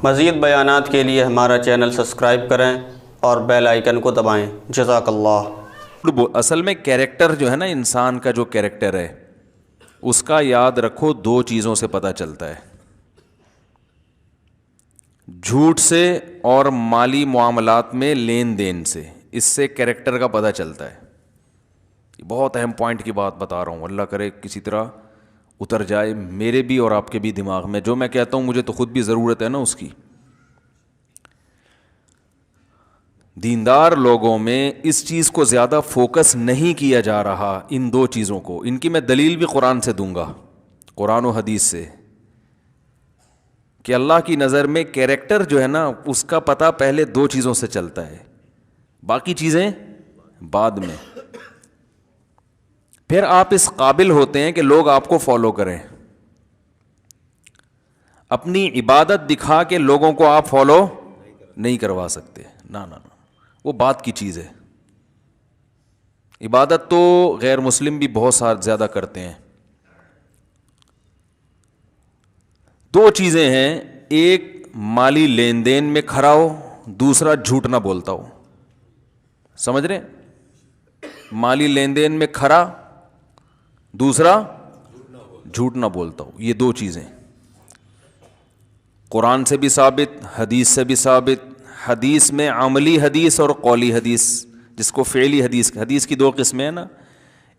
مزید بیانات کے لیے ہمارا چینل سبسکرائب کریں اور بیل آئیکن کو دبائیں۔ جزاک اللہ۔ اصل میں کیریکٹر جو ہے نا، انسان کا جو کیریکٹر ہے اس کا یاد رکھو دو چیزوں سے پتہ چلتا ہے، جھوٹ سے اور مالی معاملات میں لین دین سے، اس سے کیریکٹر کا پتہ چلتا ہے۔ بہت اہم پوائنٹ کی بات بتا رہا ہوں، اللہ کرے کسی طرح اتر جائے میرے بھی اور آپ کے بھی دماغ میں۔ جو میں کہتا ہوں مجھے تو خود بھی ضرورت ہے نا اس کی۔ دیندار لوگوں میں اس چیز کو زیادہ فوکس نہیں کیا جا رہا، ان دو چیزوں کو۔ ان کی میں دلیل بھی قرآن سے دوں گا، قرآن و حدیث سے، کہ اللہ کی نظر میں کیریکٹر جو ہے نا اس کا پتہ پہلے دو چیزوں سے چلتا ہے، باقی چیزیں بعد میں۔ پھر آپ اس قابل ہوتے ہیں کہ لوگ آپ کو فالو کریں۔ اپنی عبادت دکھا کے لوگوں کو آپ فالو نہیں کروا سکتے، نا نا نا، وہ بات کی چیز ہے۔ عبادت تو غیر مسلم بھی بہت زیادہ کرتے ہیں۔ دو چیزیں ہیں، ایک مالی لین دین میں کھڑا ہو، دوسرا جھوٹ نہ بولتا ہو۔ سمجھ رہے؟ مالی لین دین میں کھڑا، دوسرا جھوٹ نہ بولتا ہو۔ یہ دو چیزیں قرآن سے بھی ثابت، حدیث سے بھی ثابت۔ حدیث میں عملی حدیث اور قولی حدیث، جس کو فعلی حدیث، حدیث کی دو قسمیں ہیں نا،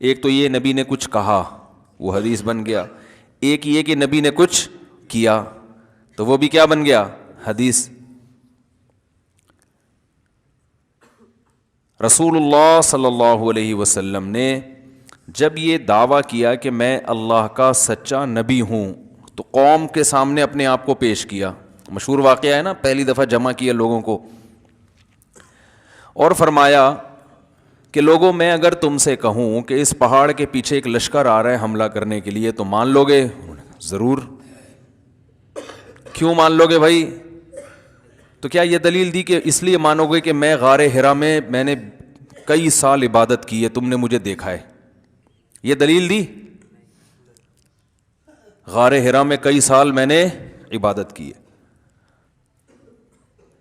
ایک تو یہ نبی نے کچھ کہا وہ حدیث بن گیا، ایک یہ کہ نبی نے کچھ کیا تو وہ بھی کیا بن گیا؟ حدیث۔ رسول اللہ صلی اللہ علیہ وسلم نے جب یہ دعویٰ کیا کہ میں اللہ کا سچا نبی ہوں تو قوم کے سامنے اپنے آپ کو پیش کیا۔ مشہور واقعہ ہے نا، پہلی دفعہ جمع کیا لوگوں کو اور فرمایا کہ لوگوں میں اگر تم سے کہوں کہ اس پہاڑ کے پیچھے ایک لشکر آ رہا ہے حملہ کرنے کے لیے تو مان لو گے؟ ضرور۔ کیوں مان لو گے بھائی؟ تو کیا یہ دلیل دی کہ اس لیے مانو گے کہ میں غار حرا میں نے کئی سال عبادت کی ہے، تم نے مجھے دیکھا ہے؟ یہ دلیل دی؟ غار حرا میں کئی سال میں نے عبادت کی ہے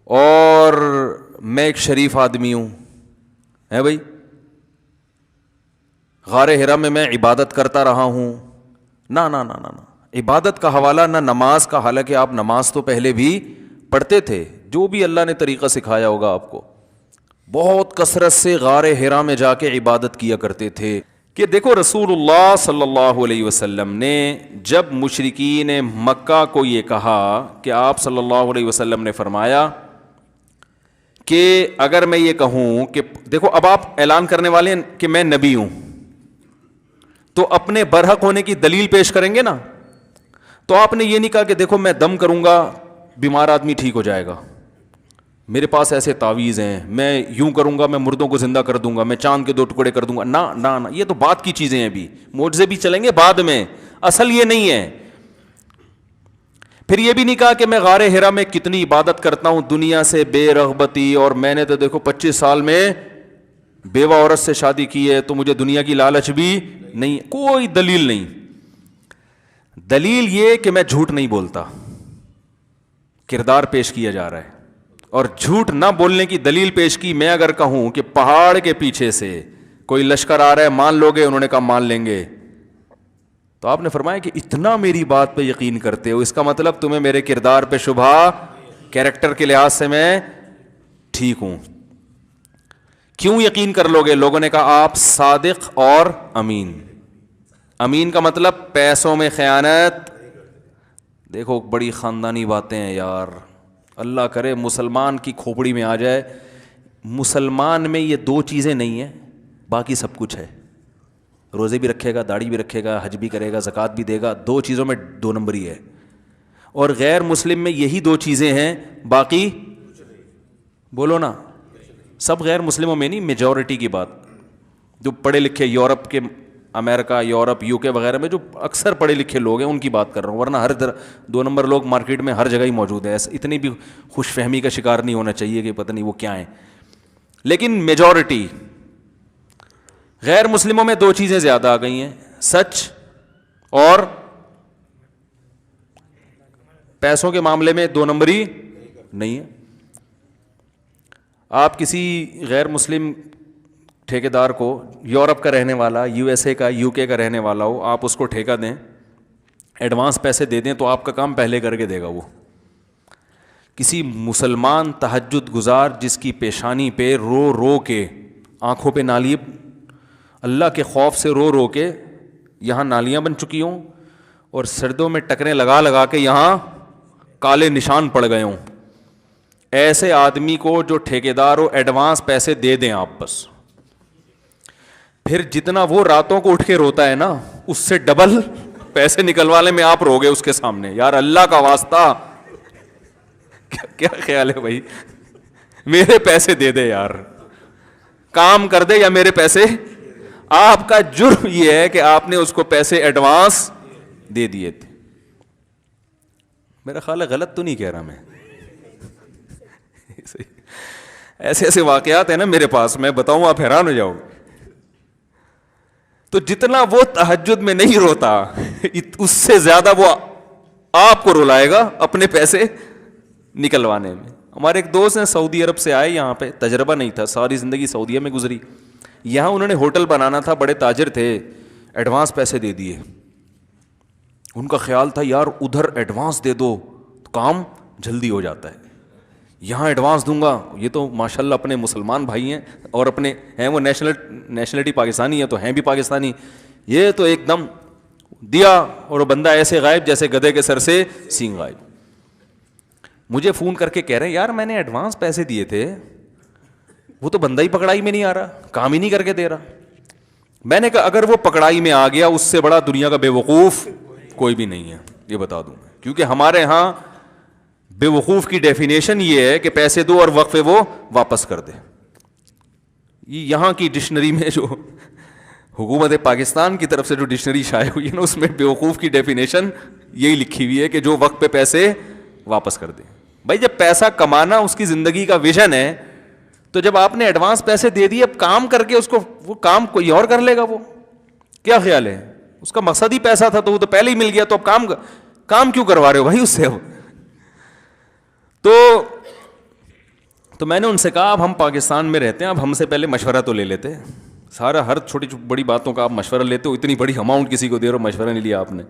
اور میں ایک شریف آدمی ہوں، ہے بھائی؟ غار حرا میں عبادت کرتا رہا ہوں؟ نا نا نا نا نا، عبادت کا حوالہ نہ نماز کا، حالانکہ آپ نماز تو پہلے بھی پڑھتے تھے، جو بھی اللہ نے طریقہ سکھایا ہوگا آپ کو، بہت کثرت سے غار حرا میں جا کے عبادت کیا کرتے تھے۔ کہ دیکھو رسول اللہ صلی اللہ علیہ وسلم نے جب مشرکین مکہ کو یہ کہا کہ آپ صلی اللہ علیہ وسلم نے فرمایا کہ اگر میں یہ کہوں کہ دیکھو اب آپ اعلان کرنے والے ہیں کہ میں نبی ہوں، تو اپنے برحق ہونے کی دلیل پیش کریں گے نا، تو آپ نے یہ نہیں کہا کہ دیکھو میں دم کروں گا بیمار آدمی ٹھیک ہو جائے گا، میرے پاس ایسے تعویذ ہیں، میں یوں کروں گا میں مردوں کو زندہ کر دوں گا، میں چاند کے 2 ٹکڑے کر دوں گا۔ نا نا نا، یہ تو بات کی چیزیں ہیں، ابھی معجزے بھی چلیں گے بعد میں، اصل یہ نہیں ہے۔ پھر یہ بھی نہیں کہا کہ میں غار حرا میں کتنی عبادت کرتا ہوں دنیا سے بے رغبتی، اور میں نے تو دیکھو 25 سال میں بیوہ عورت سے شادی کی ہے تو مجھے دنیا کی لالچ بھی نہیں۔ کوئی دلیل نہیں۔ دلیل یہ کہ میں جھوٹ نہیں بولتا، کردار پیش کیا جا رہا ہے، اور جھوٹ نہ بولنے کی دلیل پیش کی۔ میں اگر کہوں کہ پہاڑ کے پیچھے سے کوئی لشکر آ رہا ہے مان لو گے؟ انہوں نے کہا مان لیں گے۔ تو آپ نے فرمایا کہ اتنا میری بات پہ یقین کرتے ہو، اس کا مطلب تمہیں میرے کردار پہ شبہ، کیریکٹر کے لحاظ سے میں ٹھیک ہوں۔ کیوں یقین کر لو گے؟ لوگوں نے کہا آپ صادق اور امین۔ امین کا مطلب پیسوں میں خیانت۔ دیکھو بڑی خاندانی باتیں ہیں یار، اللہ کرے مسلمان کی کھوپڑی میں آ جائے۔ مسلمان میں یہ 2 چیزیں نہیں ہیں، باقی سب کچھ ہے۔ روزے بھی رکھے گا، داڑھی بھی رکھے گا، حج بھی کرے گا، زکوٰۃ بھی دے گا، 2 چیزوں میں 2 نمبری ہے۔ اور غیر مسلم میں یہی 2 چیزیں ہیں، باقی بولو نا، سب غیر مسلموں میں نہیں، میجورٹی کی بات، جو پڑھے لکھے یورپ کے، امریکہ، یورپ، یو کے وغیرہ میں جو اکثر پڑھے لکھے لوگ ہیں ان کی بات کر رہا ہوں، ورنہ ہر 2 نمبر لوگ مارکیٹ میں ہر جگہ ہی موجود ہیں۔ اتنی بھی خوش فہمی کا شکار نہیں ہونا چاہیے کہ پتہ نہیں وہ کیا ہیں، لیکن میجورٹی غیر مسلموں میں 2 چیزیں زیادہ آ گئی ہیں، سچ اور پیسوں کے معاملے میں 2 نمبری نہیں ہے. آپ کسی غیر مسلم ٹھیکیدار کو، یورپ کا رہنے والا، یو ایس اے کا، یو کے کا رہنے والا ہو، آپ اس کو ٹھیکہ دیں، ایڈوانس پیسے دے دیں تو آپ کا کام پہلے کر کے دے گا. وہ کسی مسلمان تہجد گزار جس کی پیشانی پہ رو رو کے، آنکھوں پہ نالی، اللہ کے خوف سے رو رو کے یہاں نالیاں بن چکی ہوں اور سردوں میں ٹکریں لگا لگا کے یہاں کالے نشان پڑ گئے ہوں، ایسے آدمی کو جو ٹھیکیدار ہو ایڈوانس پیسے دے دیں آپ بس. پھر جتنا وہ راتوں کو اٹھ کے روتا ہے نا، اس سے ڈبل پیسے نکلوانے میں آپ رو گے اس کے سامنے. یار اللہ کا واسطہ کیا خیال ہے بھائی، میرے پیسے دے دے یار، کام کر دے یا میرے پیسے. آپ کا جرم یہ ہے کہ آپ نے اس کو پیسے ایڈوانس دے دیے تھے. میرا خیال ہے غلط تو نہیں کہہ رہا میں. ایسے ایسے واقعات ہیں نا میرے پاس، میں بتاؤں آپ حیران ہو جاؤ. تو جتنا وہ تہجد میں نہیں روتا اس سے زیادہ وہ آپ کو رلائے گا اپنے پیسے نکلوانے میں. ہمارے ایک دوست ہیں سعودی عرب سے آئے یہاں پہ، تجربہ نہیں تھا، ساری زندگی سعودیہ میں گزری. یہاں انہوں نے ہوٹل بنانا تھا، بڑے تاجر تھے، ایڈوانس پیسے دے دیے. ان کا خیال تھا یار ادھر ایڈوانس دے دو تو کام جلدی ہو جاتا ہے، یہاں ایڈوانس دوں گا. یہ تو ماشاءاللہ اپنے مسلمان بھائی ہیں اور اپنے ہیں وہ نیشنلٹی پاکستانی ہے تو ہیں بھی پاکستانی. یہ تو ایک دم دیا اور وہ بندہ ایسے غائب جیسے گدھے کے سر سے سینگ غائب. مجھے فون کر کے کہہ رہے ہیں یار میں نے ایڈوانس پیسے دیے تھے، وہ تو بندہ ہی پکڑائی میں نہیں آ رہا، کام ہی نہیں کر کے دے رہا. میں نے کہا اگر وہ پکڑائی میں آ گیا اس سے بڑا دنیا کا بے وقوف کوئی بھی نہیں ہے، یہ بتا دوں میں. کیونکہ ہمارے ہاں بے وقوف کی ڈیفینیشن یہ ہے کہ پیسے دو اور وقفے وہ واپس کر دے. یہاں کی ڈکشنری میں جو حکومت پاکستان کی طرف سے جو ڈکشنری شائع ہوئی ہے نا، اس میں بے وقوف کی ڈیفینیشن یہی لکھی ہوئی ہے کہ جو وقت پہ پیسے واپس کر دے. بھائی جب پیسہ کمانا اس کی زندگی کا ویژن ہے تو جب آپ نے ایڈوانس پیسے دے دیے، اب کام کر کے اس کو وہ کام کوئی اور کر لے گا. وہ کیا خیال ہے، اس کا مقصد ہی پیسہ تھا تو وہ تو پہلے ہی مل گیا، تو اب کام کیوں کروا رہے ہو بھائی اس سے. تو میں نے ان سے کہا اب ہم پاکستان میں رہتے ہیں، اب ہم سے پہلے مشورہ تو لے لیتے. سارا ہر چھوٹی بڑی باتوں کا آپ مشورہ لیتے ہو، اتنی بڑی اماؤنٹ کسی کو دے رہے ہو، مشورہ نہیں لیا آپ نے.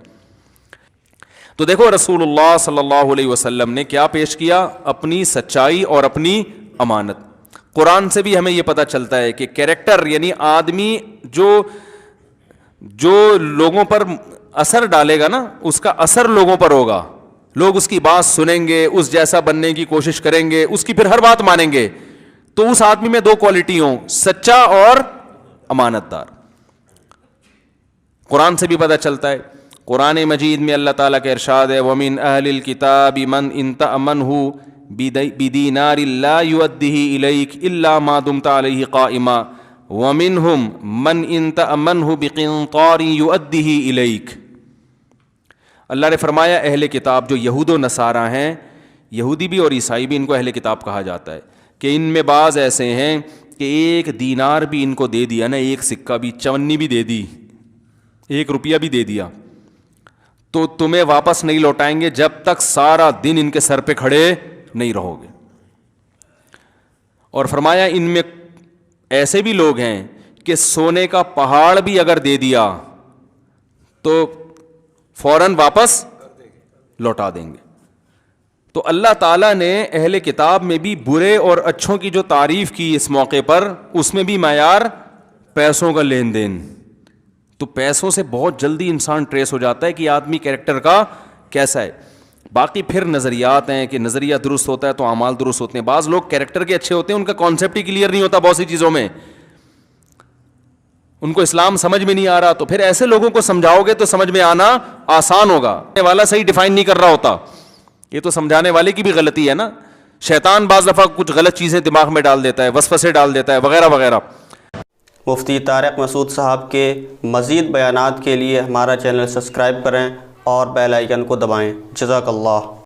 تو دیکھو رسول اللہ صلی اللہ علیہ وسلم نے کیا پیش کیا، اپنی سچائی اور اپنی امانت. قرآن سے بھی ہمیں یہ پتہ چلتا ہے کہ کیریکٹر یعنی آدمی جو لوگوں پر اثر ڈالے گا نا، اس کا اثر لوگوں پر ہوگا. لوگ اس کی بات سنیں گے، اس جیسا بننے کی کوشش کریں گے، اس کی پھر ہر بات مانیں گے. تو اس آدمی میں دو کوالٹی ہوں، سچا اور امانت دار. قرآن سے بھی پتہ چلتا ہے. قرآن مجید میں اللہ تعالیٰ کا ارشاد ہے وَمِنْ أَهْلِ الْكِتَابِ مَنْ إِنْ تَأْمَنْهُ بِدِينَارٍ لَا يُؤَدِّهِ إِلَيْكَ إِلَّا مَا دُمْتَ عَلَيْهِ قَائِمًا وَمِنْهُمْ مَنْ إِنْ تَأْمَنْهُ بِقِنْطَارٍ يُؤَدِّهِ إِلَيْكَ. اللہ نے فرمایا اہل کتاب جو یہود و نصارہ ہیں، یہودی بھی اور عیسائی بھی، ان کو اہل کتاب کہا جاتا ہے، کہ ان میں بعض ایسے ہیں کہ ایک دینار بھی ان کو دے دیا نا، ایک سکہ بھی، چونی بھی دے دی، 1 روپیہ بھی دے دیا، تو تمہیں واپس نہیں لوٹائیں گے جب تک سارا دن ان کے سر پہ کھڑے نہیں رہو گے. اور فرمایا ان میں ایسے بھی لوگ ہیں کہ سونے کا پہاڑ بھی اگر دے دیا تو فوراً واپس لوٹا دیں گے. تو اللہ تعالیٰ نے اہل کتاب میں بھی برے اور اچھوں کی جو تعریف کی اس موقع پر، اس میں بھی معیار پیسوں کا لین دین. تو پیسوں سے بہت جلدی انسان ٹریس ہو جاتا ہے کہ آدمی کیریکٹر کا کیسا ہے. باقی پھر نظریات ہیں کہ نظریہ درست ہوتا ہے تو اعمال درست ہوتے ہیں. بعض لوگ کیریکٹر کے اچھے ہوتے ہیں، ان کا کانسیپٹ ہی کلیئر نہیں ہوتا بہت سی چیزوں میں، ان کو اسلام سمجھ میں نہیں آ رہا، تو پھر ایسے لوگوں کو سمجھاؤ گے تو سمجھ میں آنا آسان ہوگا. والا صحیح ڈیفائن نہیں کر رہا ہوتا، یہ تو سمجھانے والے کی بھی غلطی ہے نا. شیطان بعض دفعہ کچھ غلط چیزیں دماغ میں ڈال دیتا ہے، وسوسے ڈال دیتا ہے وغیرہ وغیرہ. مفتی طارق مسعود صاحب کے مزید بیانات کے لیے ہمارا چینل سبسکرائب کریں اور بیل آئیکن کو دبائیں. جزاک اللہ.